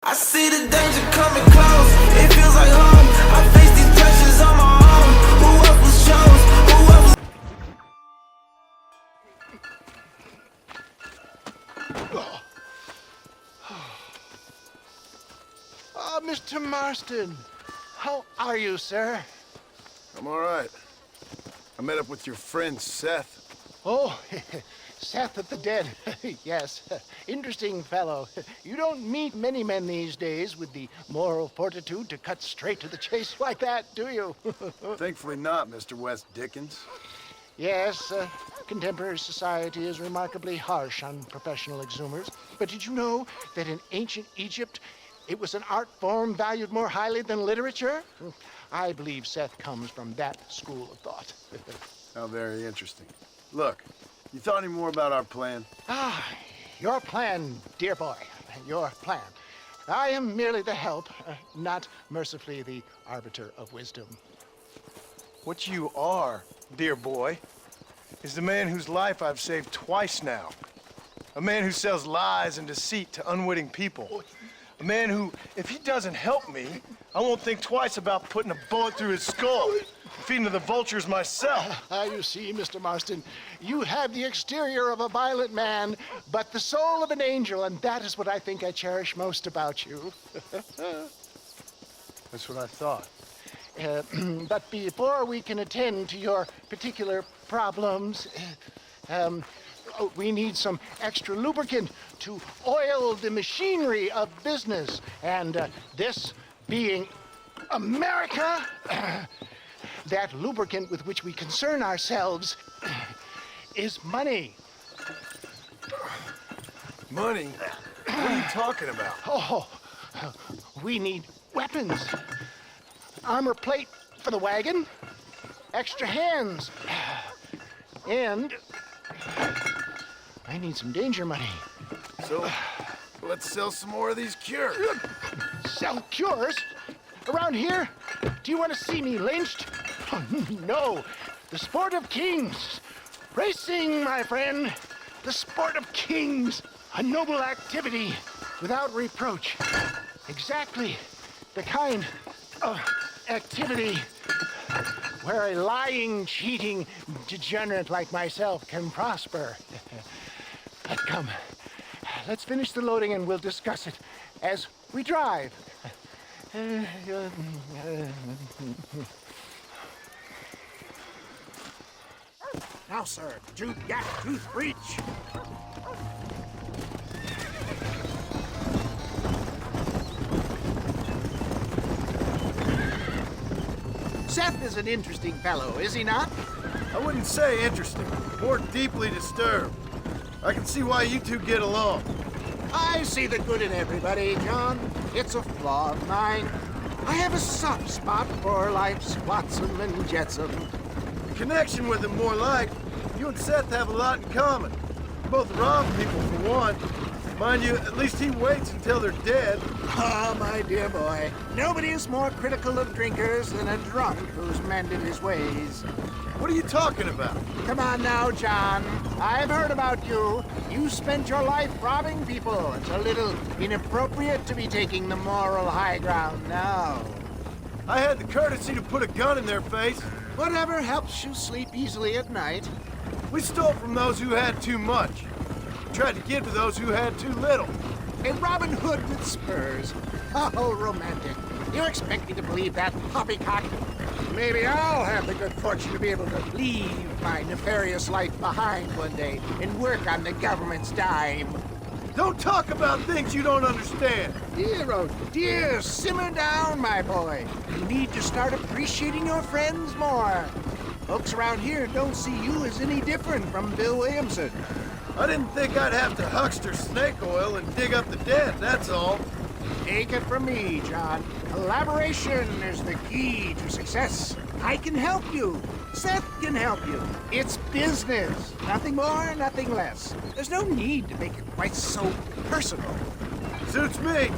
I see the danger coming close. It feels like home. I face these pressures on my own. Who else was chose? Who else? Oh, Mr. Marston. How are you, sir? I'm all right. I met up with your friend Seth. Oh, Seth of the Dead. Yes, interesting fellow. You don't meet many men these days with the moral fortitude to cut straight to the chase like that, do you? Thankfully not, Mr. West Dickens. Yes, contemporary society is remarkably harsh on professional exhumers. But did you know that in ancient Egypt, it was an art form valued more highly than literature? I believe Seth comes from that school of thought. How very interesting. Look, you thought any more about our plan? Ah, your plan, dear boy, your plan. I am merely the help, not mercifully the arbiter of wisdom. What you are, dear boy, is the man whose life I've saved twice now. A man who sells lies and deceit to unwitting people. A man who, if he doesn't help me, I won't think twice about putting a bullet through his skull and feeding to the vultures myself. You see, Mr. Marston, you have the exterior of a violent man, but the soul of an angel, and that is what I think I cherish most about you. That's what I thought. But before we can attend to your particular problems, we need some extra lubricant to oil the machinery of business. And this being America, that lubricant with which we concern ourselves is money. Money? What are you talking about? Oh, we need weapons. Armor plate for the wagon, extra hands, and I need some danger money. So, let's sell some more of these cures. Sell cures? Around here? Do you want to see me lynched? Oh, no. The sport of kings. Racing, my friend. The sport of kings. A noble activity without reproach. Exactly the kind of activity where a lying, cheating degenerate like myself can prosper. But come, let's finish the loading and we'll discuss it as we drive. Now, sir, tooth yak, tooth breach. Seth is an interesting fellow, is he not? I wouldn't say interesting, more deeply disturbed. I can see why you two get along. I see the good in everybody, John. It's a flaw of mine. I have a soft spot for life's flotsam and jetsam. The connection with him more like, you and Seth have a lot in common. You both rob people for one. Mind you, at least he waits until they're dead. Ah, my dear boy, nobody is more critical of drinkers than a drunk who's mended his ways. What are you talking about? Come on now, John. I've heard about you. You spent your life robbing people. It's a little inappropriate to be taking the moral high ground now. I had the courtesy to put a gun in their face. Whatever helps you sleep easily at night. We stole from those who had too much. Tried to give to those who had too little. A Robin Hood with spurs. Oh, romantic. You expect me to believe that poppycock? Maybe I'll have the good fortune to be able to leave my nefarious life behind one day and work on the government's dime. Don't talk about things you don't understand. Dear, oh dear, simmer down, my boy. You need to start appreciating your friends more. Folks around here don't see you as any different from Bill Williamson. I didn't think I'd have to huckster snake oil and dig up the dead, that's all. Take it from me, John. Collaboration is the key to success. I can help you. Seth can help you. It's business. Nothing more, nothing less. There's no need to make it quite so personal. Suits me.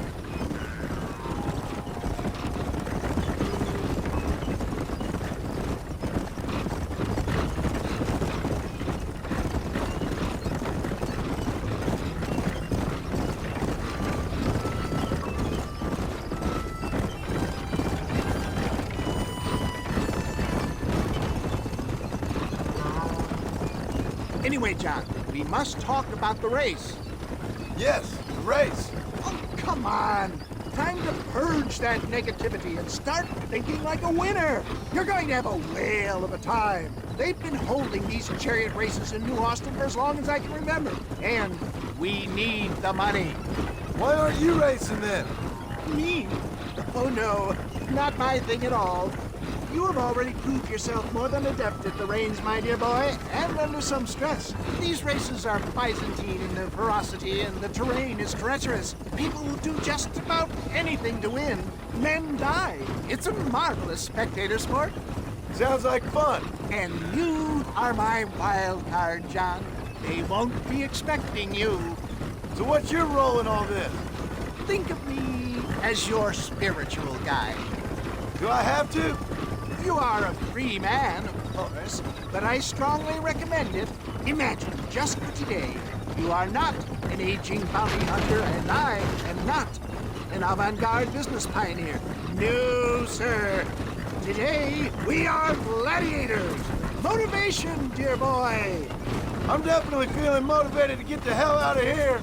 Anyway, John, we must talk about the race. Yes, the race. Oh, come on. Time to purge that negativity and start thinking like a winner. You're going to have a whale of a time. They've been holding these chariot races in New Austin for as long as I can remember. And we need the money. Why aren't you racing then? Me? Oh no, not my thing at all. You have already proved yourself more than adept at the reins, my dear boy, and under some stress. These races are Byzantine in their ferocity, and the terrain is treacherous. People will do just about anything to win. Men die. It's a marvelous spectator sport. Sounds like fun. And you are my wild card, John. They won't be expecting you. So what's your role in all this? Think of me as your spiritual guide. Do I have to? You are a free man, of course, but I strongly recommend it. Imagine, just for today, you are not an aging bounty hunter, and I am not an avant-garde business pioneer. No, sir. Today, we are gladiators. Motivation, dear boy. I'm definitely feeling motivated to get the hell out of here.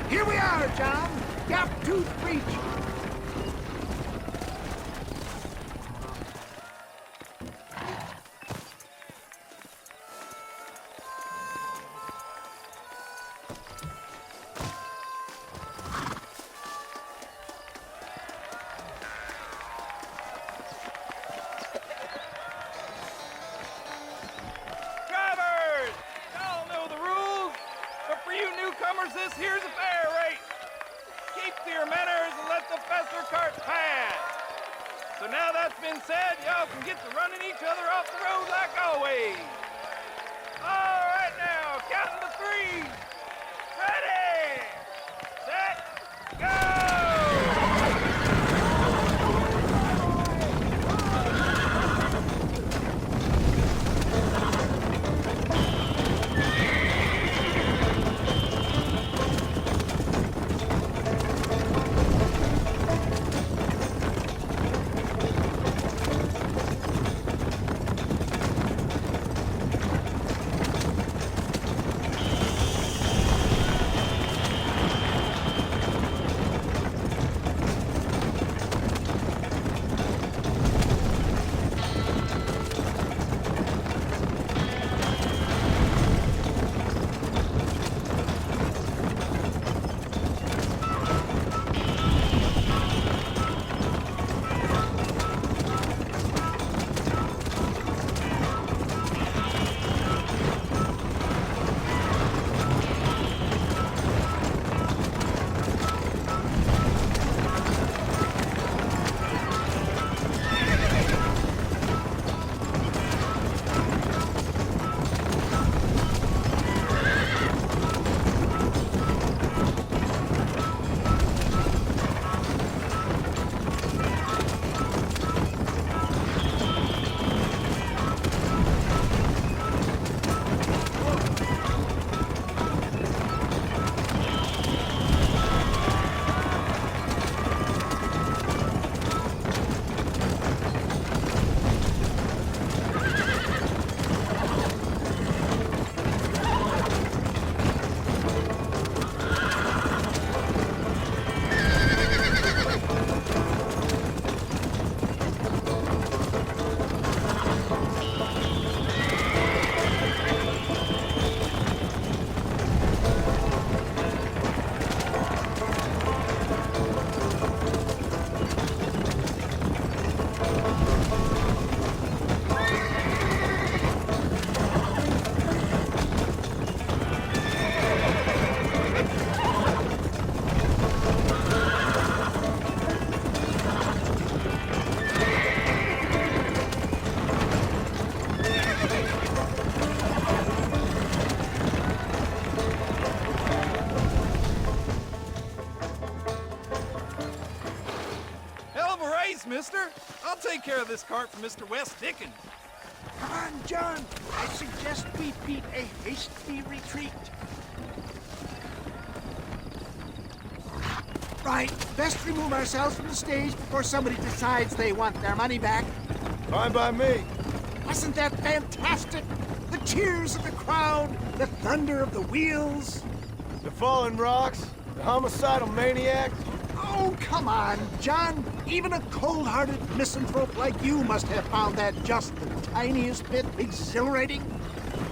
Here we are, John. Gap tooth breach. Drivers! Y'all know the rules, but for you newcomers, this here's a fair race. Keep to your manners and let the faster cart pass. So now that's been said, y'all can get to running each other off the road like always. All right now, counting to three. Ready, set, go! mister. I'll take care of this cart for Mr. West Dickens. Come on, John. I suggest we beat a hasty retreat. Right, best remove ourselves from the stage before somebody decides they want their money back. Fine by me. Wasn't that fantastic? The cheers of the crowd, the thunder of the wheels. The fallen rocks, the homicidal maniacs. Oh, come on, John. Even a cold-hearted misanthrope like you must have found that just the tiniest bit exhilarating.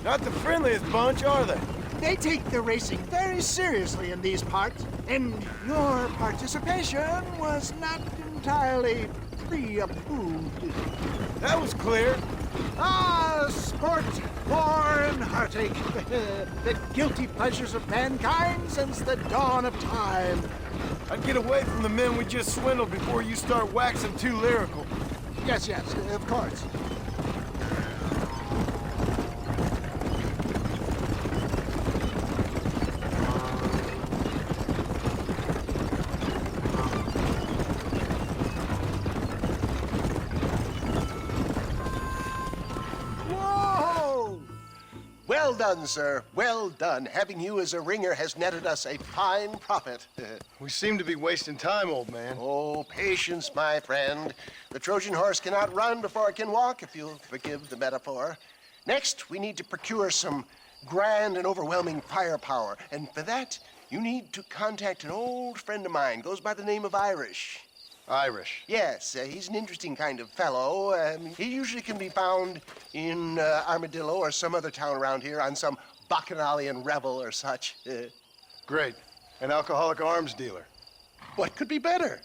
Not the friendliest bunch, are they? They take their racing very seriously in these parts, and your participation was not entirely pre-approved. That was clear. Ah, sport, war, and heartache. The guilty pleasures of mankind since the dawn of time. I'd get away from the men we just swindled before you start waxing too lyrical. Yes, of course. Whoa! Well done, sir. Well done. Having you as a ringer has netted us a fine profit. We seem to be wasting time, old man. Oh, patience, my friend. The Trojan horse cannot run before it can walk, if you'll forgive the metaphor. Next, we need to procure some grand and overwhelming firepower. And for that, you need to contact an old friend of mine. Goes by the name of Irish. Irish. Yes, he's an interesting kind of fellow. He usually can be found in Armadillo or some other town around here on some bacchanalian revel or such. Great. An alcoholic arms dealer. What could be better?